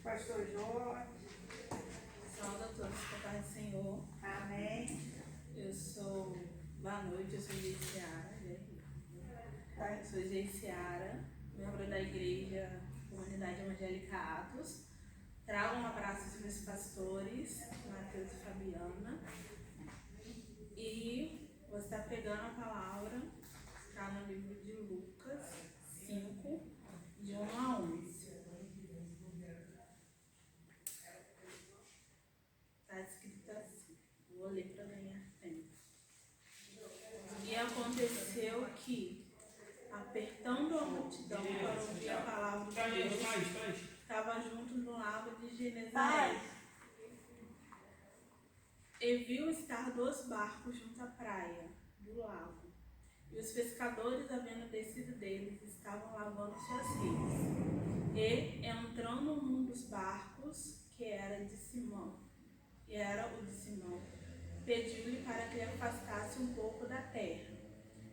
Pastor João. Salve a todos com a paz do Senhor. Amém. Boa noite, eu sou Geiciara. Sou Geiciara, membro da igreja Comunidade Evangélica Atos. Trago um abraço aos meus pastores, Matheus e Fabiana. E vou estar pregando a palavra, está no livro de Lucas 5, de 1 a 11. Está escrito assim, vou ler para ganhar tempo. E aconteceu que, apertando a multidão para ouvir a palavra de Deus, estava junto no lago de Genezaré. E viu estar 2 barcos junto à praia do lago. E os pescadores, havendo descido deles, estavam lavando suas redes. E, entrando num dos barcos, que era o de Simão, pediu-lhe para que afastasse um pouco da terra.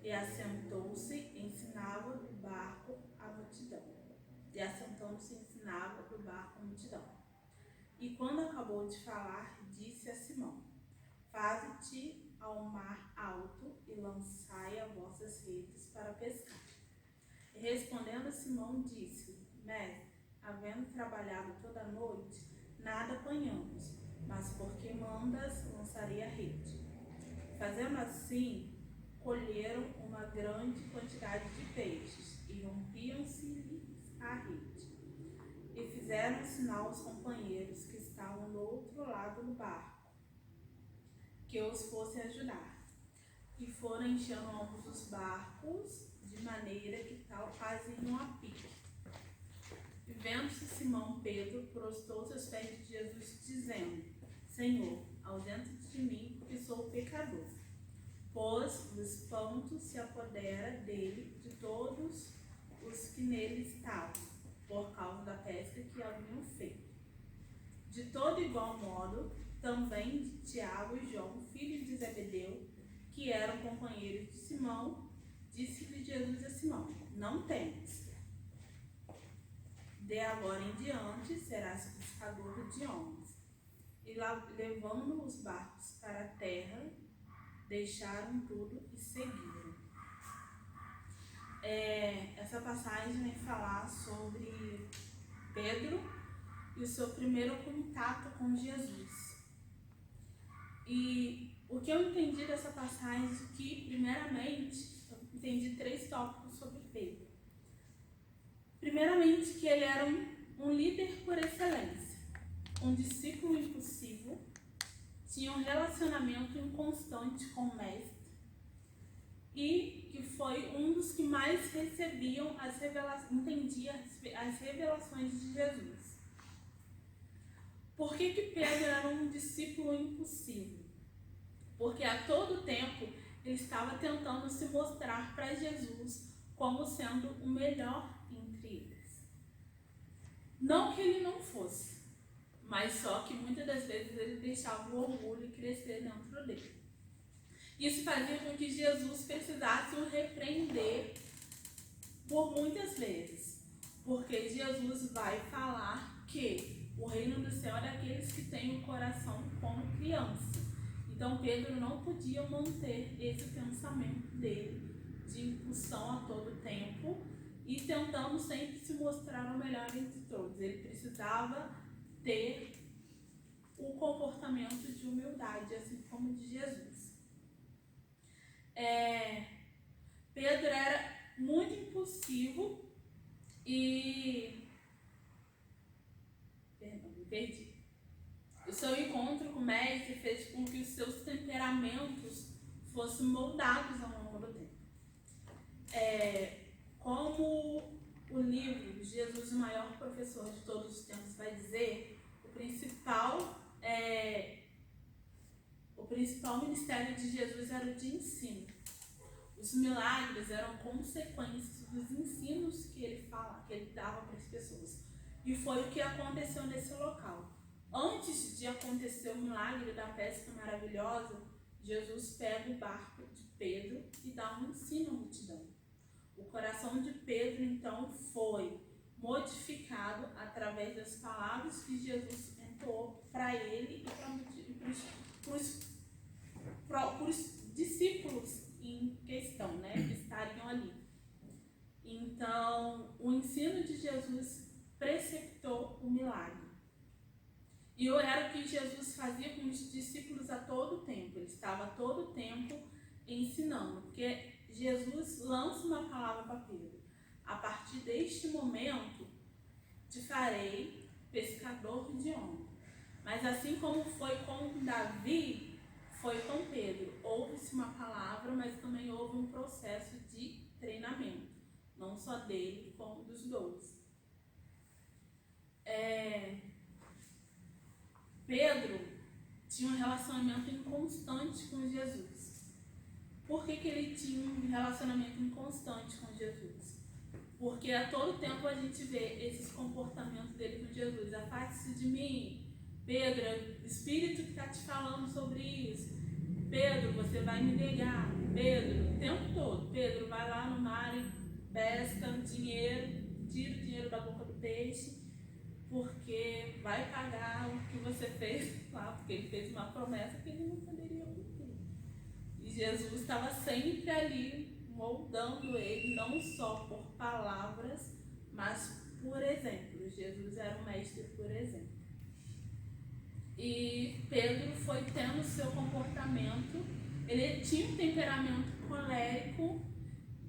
E assentou-se e ensinava do barco a multidão. E quando acabou de falar, disse a Simão: Faze-te ao mar alto e lançai as vossas redes para pescar. E respondendo Simão, disse: Mestre, havendo trabalhado toda a noite, nada apanhamos, mas porque mandas, lançarei a rede. Fazendo assim, colheram uma grande quantidade de peixes e rompiam-se-lhes a rede. E fizeram sinal aos companheiros que estavam do outro lado do barco, que os fossem ajudar. E foram enchendo ambos os barcos, de maneira que tal faziam a pique. E vendo-se Simão Pedro, prostrou-se aos pés de Jesus, dizendo: Senhor, ausenta-te de mim, porque sou pecador. Pois o espanto se apodera dele de todos os que nele estavam, por causa da pesca que haviam feito. De todo igual modo, também de Tiago e João, filhos de Zebedeu, que eram companheiros de Simão, disse-lhe Jesus a Simão: Não temas. De agora em diante serás pescador de homens. E levando os barcos para a terra, deixaram tudo e seguiram. Essa passagem vai falar sobre Pedro e o seu primeiro contato com Jesus. E o que eu entendi dessa passagem é que, primeiramente, eu entendi 3 tópicos sobre Pedro. Primeiramente, que ele era um líder por excelência, um discípulo impossível, tinha um relacionamento inconstante com o mestre e que foi um dos que mais recebiam entendia as revelações de Jesus. Por que Pedro era um discípulo impossível? Porque a todo tempo ele estava tentando se mostrar para Jesus como sendo o melhor entre eles. Não que ele não fosse, mas só que muitas das vezes ele deixava o orgulho crescer dentro dele. Isso fazia com que Jesus precisasse o repreender por muitas vezes, porque Jesus vai falar que o reino do céu é daqueles que têm o coração como criança. Então Pedro não podia manter esse pensamento dele de impulsão a todo tempo e tentando sempre se mostrar o melhor entre todos. Ele precisava ter o comportamento de humildade, assim como de Jesus. Pedro era muito impulsivo e... me perdi. O seu encontro com o mestre fez com que os seus temperamentos fossem moldados ao longo do tempo. Como o livro Jesus, o maior professor de todos os tempos, vai dizer, o principal ministério de Jesus era o de ensino. Os milagres eram consequências dos ensinos que ele dava para as pessoas. E foi o que aconteceu nesse local. Antes de acontecer o milagre da pesca maravilhosa, Jesus pega o barco de Pedro e dá um ensino à multidão. O coração de Pedro, então, foi modificado através através das palavras que Jesus entoou para ele e para os discípulos em questão, né, que estariam ali. Então, o ensino de Jesus preceptou o milagre. E era o que Jesus fazia com os discípulos a todo tempo. Ele estava a todo tempo ensinando, porque Jesus lança uma palavra para Pedro: a partir deste momento te farei pescador de homens. Mas assim como foi com Davi, foi com Pedro. Houve-se uma palavra, mas também houve um processo de treinamento, não só dele, como dos 12. Pedro tinha um relacionamento inconstante com Jesus. Por que ele tinha um relacionamento inconstante com Jesus? Porque a todo tempo a gente vê esses comportamentos dele com Jesus. Afaste-se de mim, Pedro, é o Espírito que está te falando sobre isso. Pedro, você vai me negar. Pedro, o tempo todo. Pedro, vai lá no mar e pesca dinheiro, tira o dinheiro da boca do peixe, porque vai pagar o que você fez lá, porque ele fez uma promessa que ele não poderia cumprir. E Jesus estava sempre ali moldando ele, não só por palavras, mas por exemplo. Jesus era um mestre por exemplo. E Pedro foi tendo seu comportamento, ele tinha um temperamento colérico,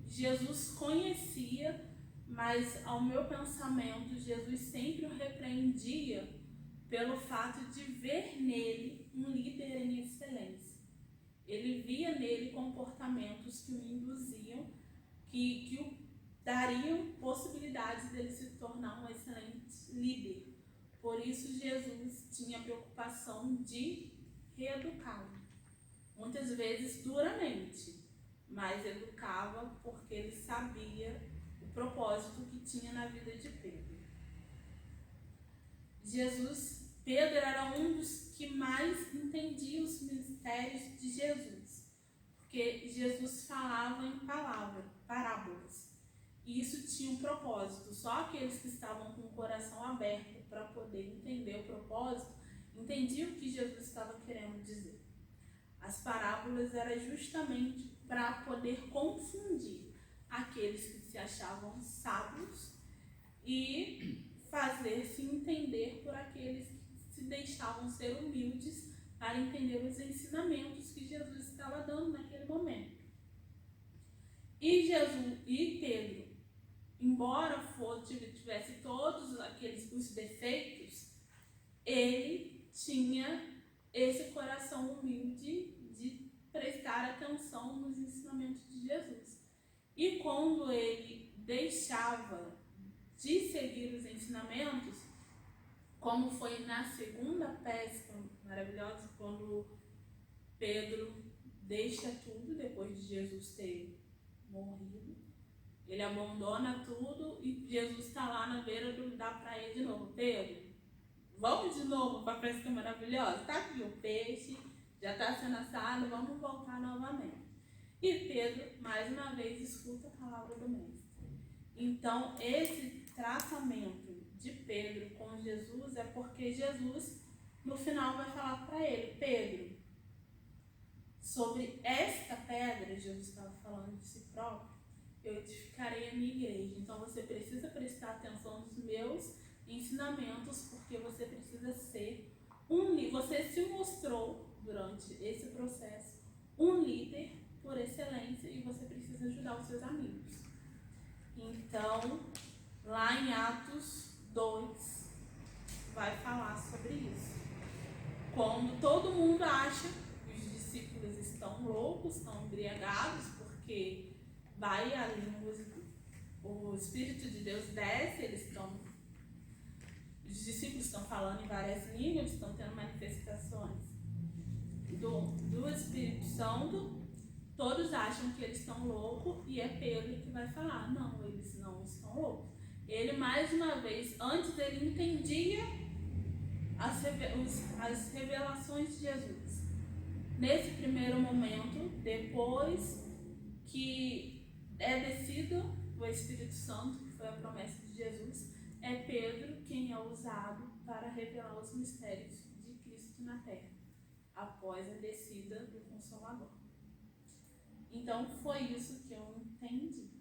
Jesus conhecia, mas ao meu pensamento, Jesus sempre o repreendia pelo fato de ver nele um líder em excelência. Ele via nele comportamentos que o induziam, que o dariam possibilidades dele se tornar um excelente líder. Por isso Jesus tinha a preocupação de reeducá-lo, muitas vezes duramente, mas educava porque ele sabia o propósito que tinha na vida de Pedro. Pedro era um dos que mais entendia os mistérios de Jesus, porque Jesus falava em parábolas, e isso tinha um propósito. Só aqueles que estavam com o coração aberto para poder entender o propósito, entendiam o que Jesus estava querendo dizer. As parábolas eram justamente para poder confundir aqueles que se achavam sábios e fazer-se entender por aqueles que se deixavam ser humildes para entender os ensinamentos que Jesus estava dando naquele momento. E Pedro, embora tivesse todos os defeitos, ele tinha esse coração humilde de prestar atenção nos ensinamentos de Jesus. E quando ele deixava de seguir os ensinamentos, como foi na segunda pesca maravilhosa, quando Pedro deixa tudo depois de Jesus ter morrido, ele abandona tudo e Jesus está lá na beira da praia de novo. Pedro, vamos de novo para a pesca maravilhosa? Está aqui o peixe, já está sendo assado, vamos voltar novamente. E Pedro, mais uma vez, escuta a palavra do Mestre. Então, esse tratamento de Pedro com Jesus é porque Jesus, no final, vai falar para ele: Pedro, sobre esta pedra, Jesus estava falando de si próprio, eu edificarei a minha igreja. Então, você precisa prestar atenção nos meus ensinamentos, porque você precisa ser você se mostrou durante esse processo um líder por excelência e você precisa ajudar os seus amigos. Então, lá em Atos 2, vai falar sobre isso. Quando todo mundo acha que os discípulos estão loucos, estão embriagados, porque vai a língua, o Espírito de Deus desce, os discípulos estão falando em várias línguas, estão tendo manifestações do Espírito Santo. Todos acham que eles estão loucos e é Pedro que vai falar: não, eles não estão loucos. Ele, mais uma vez, antes ele entendia as revelações de Jesus. Nesse primeiro momento, depois que é descido o Espírito Santo, que foi a promessa de Jesus, é Pedro quem tenha usado para revelar os mistérios de Cristo na terra, após a descida do Consolador. Então, foi isso que eu entendi.